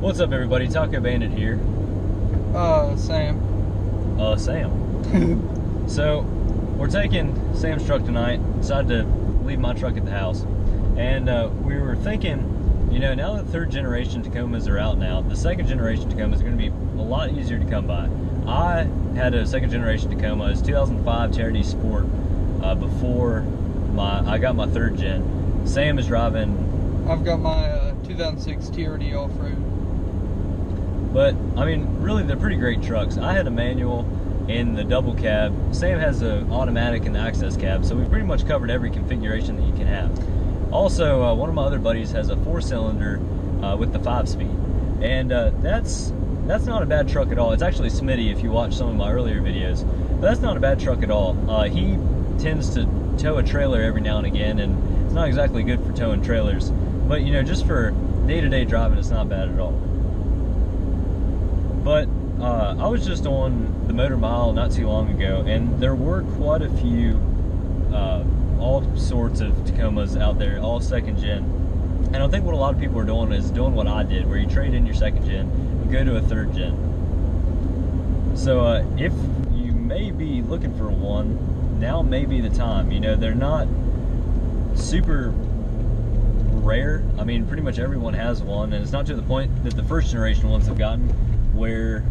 What's up, everybody? Taco Bandit here. Sam. Sam. So, we're taking Sam's truck tonight. Decided to leave my truck at the house. And we were thinking, you know, now that third generation Tacomas are out now, the second generation Tacomas are going to be a lot easier to come by. I had a second generation Tacoma. It was 2005 TRD Sport before I got my third gen. Sam is driving. I've got my 2006 TRD OffRoad. But, I mean, really, they're pretty great trucks. I had a manual in the double cab. Sam has an automatic in the access cab, so we've pretty much covered every configuration that you can have. Also, one of my other buddies has a 4-cylinder with the 5-speed. And that's not a bad truck at all. It's actually Smitty if you watch some of my earlier videos. But that's not a bad truck at all. He tends to tow a trailer every now and again, and it's not exactly good for towing trailers. But, you know, just for day-to-day driving, it's not bad at all. But I was just on the Motor Mile not too long ago, and there were quite a few all sorts of Tacomas out there, all second gen. And I think what a lot of people are doing is doing what I did, where you trade in your second gen and go to a third gen. So if you may be looking for one, now may be the time. You know, they're not super rare. I mean, pretty much everyone has one, and it's not to the point that the first generation ones have gotten, where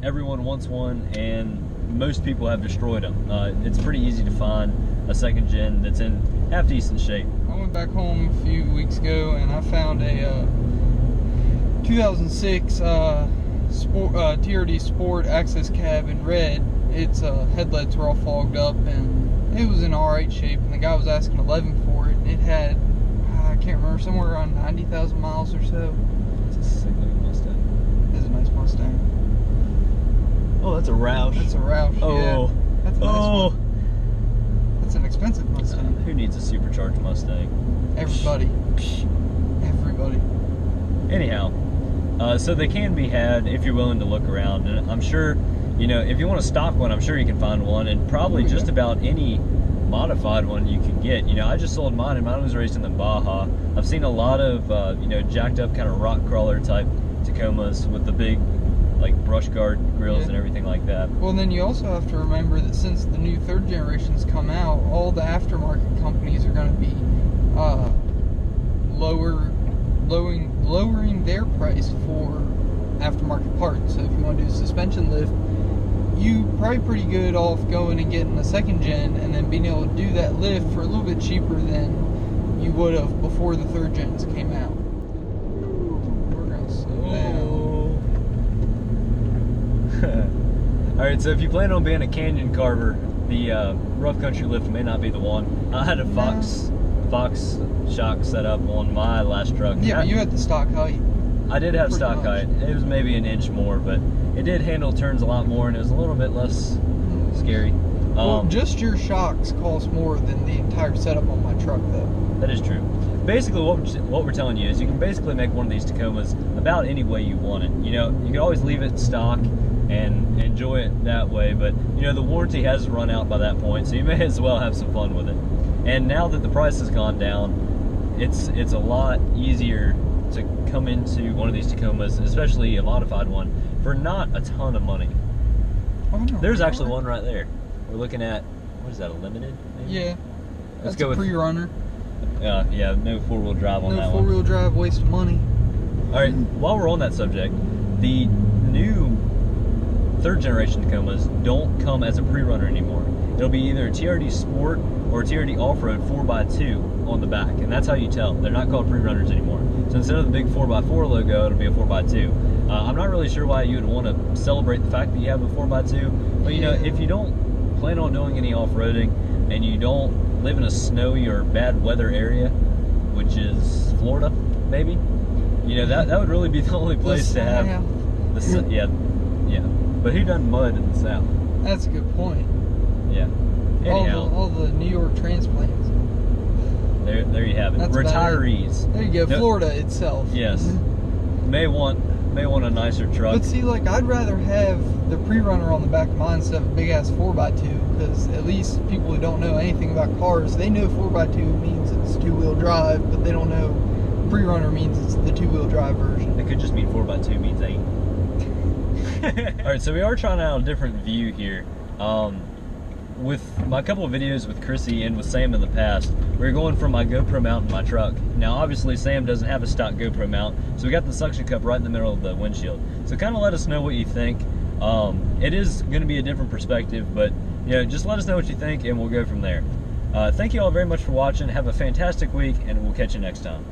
everyone wants one and most people have destroyed them. It's pretty easy to find a second gen that's in half decent shape. I went back home a few weeks ago and I found a 2006 TRD Sport access cab in red. Its headlights were all fogged up and it was in alright shape, and the guy was asking 11 for it. It had, I can't remember, somewhere around 90,000 miles or so. It's a sick looking Mustang. It's a nice Mustang. Oh, that's a Roush. That's a Roush, oh. Yeah. That's a nice oh. one. That's an expensive Mustang. Who needs a supercharged Mustang? Everybody. Everybody. Anyhow, so they can be had if you're willing to look around. And I'm sure, you know, if you want to stock one, I'm sure you can find one. And probably just about any modified one you can get. You know, I just sold mine, and mine was raced in the Baja. I've seen a lot of, you know, jacked up kind of rock crawler type Tacomas with the big, like, brush guard grills and everything like that. Well, and then you also have to remember that since the new third generations come out, all the aftermarket companies are going to be lowering their price for aftermarket parts. So if you want to do a suspension lift, you probably pretty good off going and getting a second gen and then being able to do that lift for a little bit cheaper than you would have before the third gens came out. We're going to slow down. Alright, so if you plan on being a canyon carver, the rough country lift may not be the one. I had a Fox shock set up on my last truck. Yeah, but you had the stock height. I did have stock height. It was maybe an inch more, but it did handle turns a lot more, and it was a little bit less scary. Well, just your shocks cost more than the entire setup on my truck, though. That is true. Basically, what we're telling you is you can basically make one of these Tacomas about any way you want it. You know, you can always leave it stock and enjoy it that way, but you know, the warranty has run out by that point, so you may as well have some fun with it. And now that the price has gone down, it's a lot easier to come into one of these Tacomas, especially a modified one, for not a ton of money. Oh, no, there's actually one right there. We're looking at, what is that, a limited? Maybe? Yeah, Let's go with pre-runner. Yeah, no four-wheel drive on that one. No four-wheel drive, waste of money. All right, while we're on that subject, the new third generation Tacomas don't come as a pre-runner anymore. It'll be either a TRD Sport or a TRD Off-Road 4x2 on the back, and that's how you tell. They're not called pre-runners anymore. So instead of the big 4x4 logo, it'll be a 4x2. I'm not really sure why you would want to celebrate the fact that you have a 4x2, but you know, if you don't plan on doing any off-roading and you don't live in a snowy or bad weather area, which is Florida, maybe, you know, that would really be the only place to have the yeah. But who done mud in the South? That's a good point. Yeah. Anyhow, all the New York transplants. There you have it. That's retirees. There you go. Florida itself. Yes. May want a nicer truck. But see, like, I'd rather have the pre-runner on the back of mine instead of a big ass 4x2, because at least people who don't know anything about cars, they know 4x2 means it's two-wheel drive, but they don't know pre-runner means it's the two-wheel drive version. It could just mean 4x2 means 8. Alright, so we are trying out a different view here. With my couple of videos with Chrissy and with Sam in the past, we were going from my GoPro mount in my truck. Now obviously Sam doesn't have a stock GoPro mount, so we got the suction cup right in the middle of the windshield. So kind of let us know what you think. It is going to be a different perspective, but just let us know what you think and we'll go from there. Thank you all very much for watching. Have a fantastic week and we'll catch you next time.